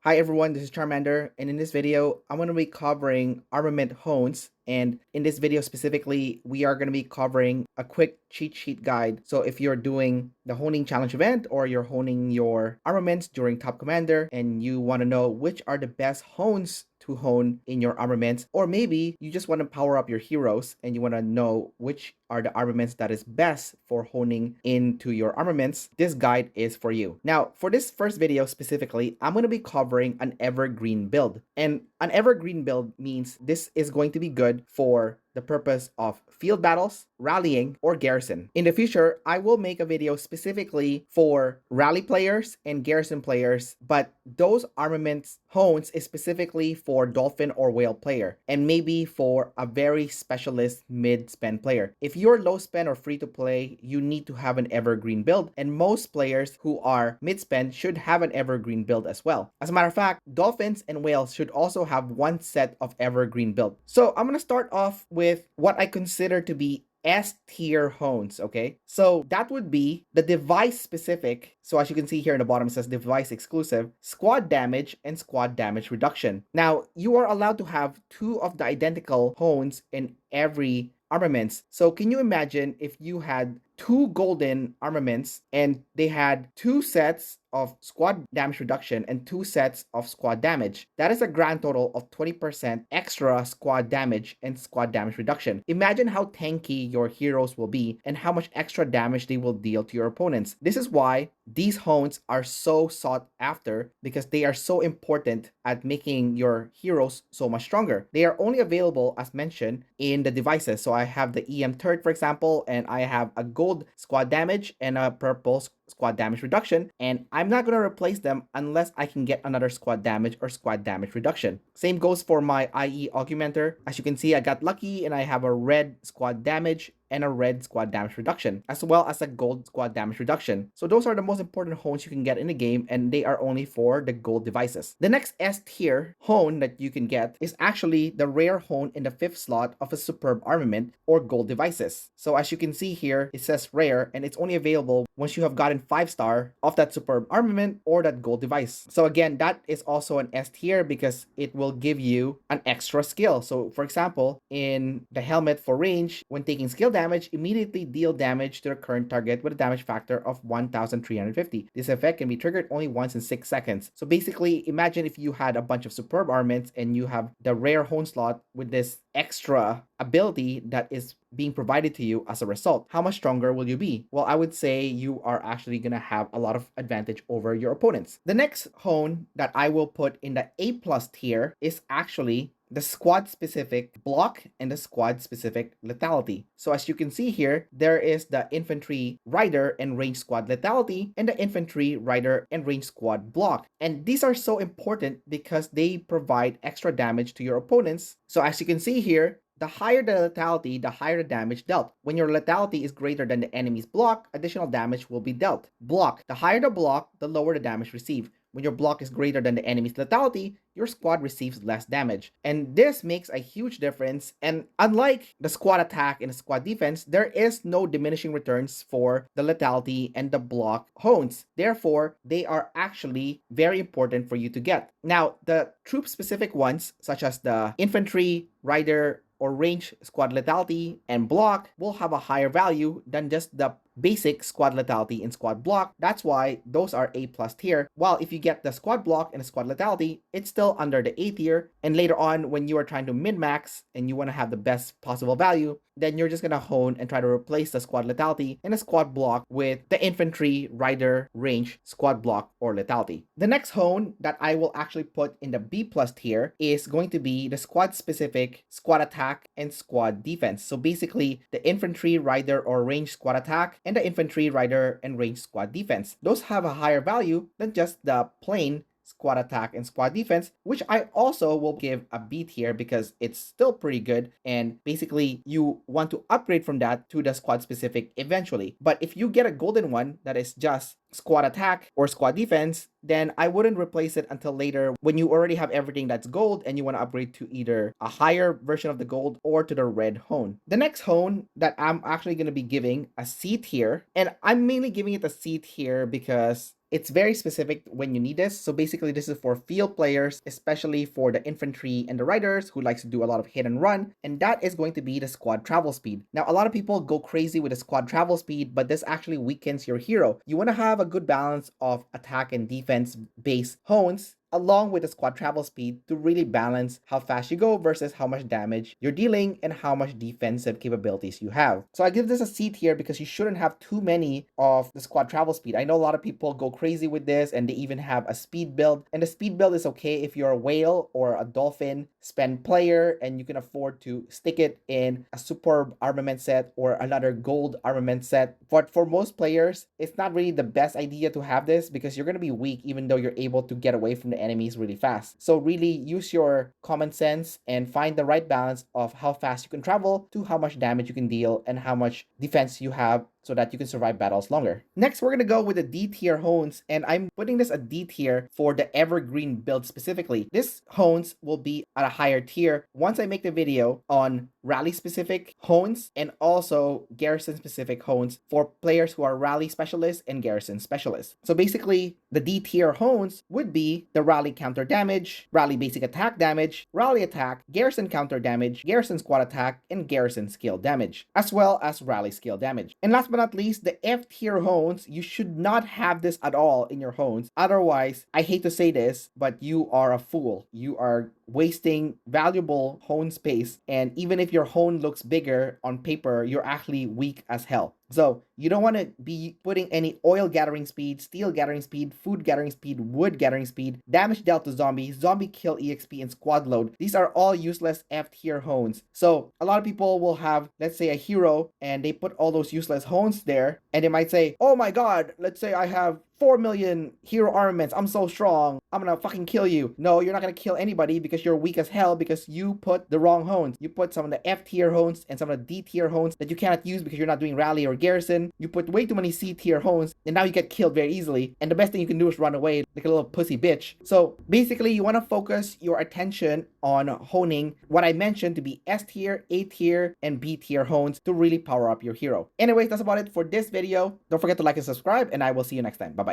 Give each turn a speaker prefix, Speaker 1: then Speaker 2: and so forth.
Speaker 1: Hi everyone, this is Charmander, and in this video, I'm going to be covering armament hones. And in this video specifically, we are going to be covering a quick cheat sheet guide. So if you're doing the honing challenge event or you're honing your armaments during Top Commander and you want to know which are the best hones to hone in your armaments, or maybe you just want to power up your heroes and you want to know which are the armaments that is best for honing into your armaments, this guide is for you. Now, for this first video specifically, I'm going to be covering an evergreen build. And an evergreen build means this is going to be good for the purpose of field battles, rallying, or garrison. In the future, I will make a video specifically for rally players and garrison players, but those armaments hones is specifically for dolphin or whale player, and maybe for a very specialist mid-spend player. If you're low spend or free to play, you need to have an evergreen build, and most players who are mid-spend should have an evergreen build as well. As a matter of fact, dolphins and whales should also have one set of evergreen build. So I'm going to start off with what I consider to be S tier hones, okay? So that would be the device specific. So as you can see here in the bottom, it says device exclusive, squad damage, and squad damage reduction. Now, you are allowed to have two of the identical hones in every armaments. So can you imagine if you had two golden armaments and they had two sets of squad damage reduction and two sets of squad damage? That is a grand total of 20% extra squad damage and squad damage reduction. Imagine how tanky your heroes will be and how much extra damage they will deal to your opponents. This is why these hones are so sought after, because they are so important at making your heroes so much stronger. They are only available, as mentioned, in the devices. So I have the EM turret, for example, and I have a gold squad damage and a purple squad damage reduction, and I'm not going to replace them unless I can get another squad damage or squad damage reduction. Same goes for my IE augmenter. As you can see, I got lucky and I have a red squad damage and a red squad damage reduction, as well as a gold squad damage reduction. So those are the most important hones you can get in the game, and they are only for the gold devices. The next S tier hone that you can get is actually the rare hone in the 5th slot of a superb armament or gold devices. So as you can see here, it says rare, and it's only available once you have gotten 5-star of that superb armament or that gold device. So again, that is also an S tier because it will give you an extra skill. So for example, in the helmet for range, when taking skill damage, immediately deal damage to the current target with a damage factor of 1350. This effect can be triggered only once in 6 seconds. So basically, imagine if you had a bunch of superb armaments and you have the rare hone slot with this extra ability that is being provided to you as a result. How much stronger will you be? Well, I would say you are actually going to have a lot of advantage over your opponents. The next hone that I will put in the A+ tier is actually the squad specific block and the squad specific lethality. So as you can see here, there is the infantry rider and range squad lethality and the infantry rider and range squad block. And these are so important because they provide extra damage to your opponents. So as you can see here, the higher the lethality, the higher the damage dealt. When your lethality is greater than the enemy's block, additional damage will be dealt. Block. The higher the block, the lower the damage received. When your block is greater than the enemy's lethality, your squad receives less damage. And this makes a huge difference. And unlike the squad attack and the squad defense, there is no diminishing returns for the lethality and the block hones. Therefore, they are actually very important for you to get. Now, the troop-specific ones, such as the infantry, rider, or range squad lethality and block, will have a higher value than just the basic squad lethality and squad block. That's why those are A+ tier. While if you get the squad block and the squad lethality, it's still under the A tier. And later on, when you are trying to min-max and you want to have the best possible value, then you're just going to hone and try to replace the squad lethality and the squad block with the infantry, rider, range, squad block, or lethality. The next hone that I will actually put in the B+ tier is going to be the squad specific squad attack and squad defense. So basically, the infantry, rider, or range squad attack and the infantry, rider, and range squad defense. Those have a higher value than just the plain squad attack and squad defense, which I also will give a B tier because it's still pretty good, and basically you want to upgrade from that to the squad specific eventually. But if you get a golden one that is just squad attack or squad defense, then I wouldn't replace it until later when you already have everything that's gold and you want to upgrade to either a higher version of the gold or to the red hone. The next hone that I'm actually going to be giving a C tier, and I'm mainly giving it a C tier because It's very specific when you need this. So basically this is for field players, especially for the infantry and the riders who likes to do a lot of hit and run, and that is going to be the squad travel speed. Now a lot of people go crazy with the squad travel speed, but this actually weakens your hero. You want to have a good balance of attack and defense based hones along with the squad travel speed to really balance how fast you go versus how much damage you're dealing and how much defensive capabilities you have. So I give this a C tier because you shouldn't have too many of the squad travel speed. I know a lot of people go crazy with this and they even have a speed build, and the speed build is okay if you're a whale or a dolphin spend player and you can afford to stick it in a superb armament set or another gold armament set. But for most players, it's not really the best idea to have this because you're going to be weak even though you're able to get away from the enemies really fast. So really use your common sense and find the right balance of how fast you can travel to how much damage you can deal and how much defense you have so that you can survive battles longer. Next, we're gonna go with the D tier hones, and I'm putting this a D tier for the evergreen build specifically. This hones will be at a higher tier once I make the video on rally specific hones and also garrison specific hones for players who are rally specialists and garrison specialists. So basically, the D tier hones would be the rally counter damage, rally basic attack damage, rally attack, garrison counter damage, garrison squad attack, and garrison skill damage, as well as rally skill damage. And last but not least, the F tier hones, you should not have this at all in your hones. Otherwise, I hate to say this, but you are a fool. You are wasting valuable hone space, and even if your hone looks bigger on paper, you're actually weak as hell. So you don't want to be putting any oil gathering speed, steel gathering speed, food gathering speed, wood gathering speed, damage dealt to zombies, zombie kill EXP, and squad load. These are all useless F tier hones. So a lot of people will have, let's say, a hero and they put all those useless hones there and they might say, oh my god, let's say I have 4 million hero armaments. I'm so strong. I'm gonna fucking kill you. No, you're not gonna kill anybody because you're weak as hell because you put the wrong hones. You put some of the F tier hones and some of the D tier hones that you cannot use because you're not doing rally or garrison. You put way too many C tier hones and now you get killed very easily. And the best thing you can do is run away like a little pussy bitch. So basically, you want to focus your attention on honing what I mentioned to be S tier, A tier, and B tier hones to really power up your hero. Anyways, that's about it for this video. Don't forget to like and subscribe, and I will see you next time. Bye.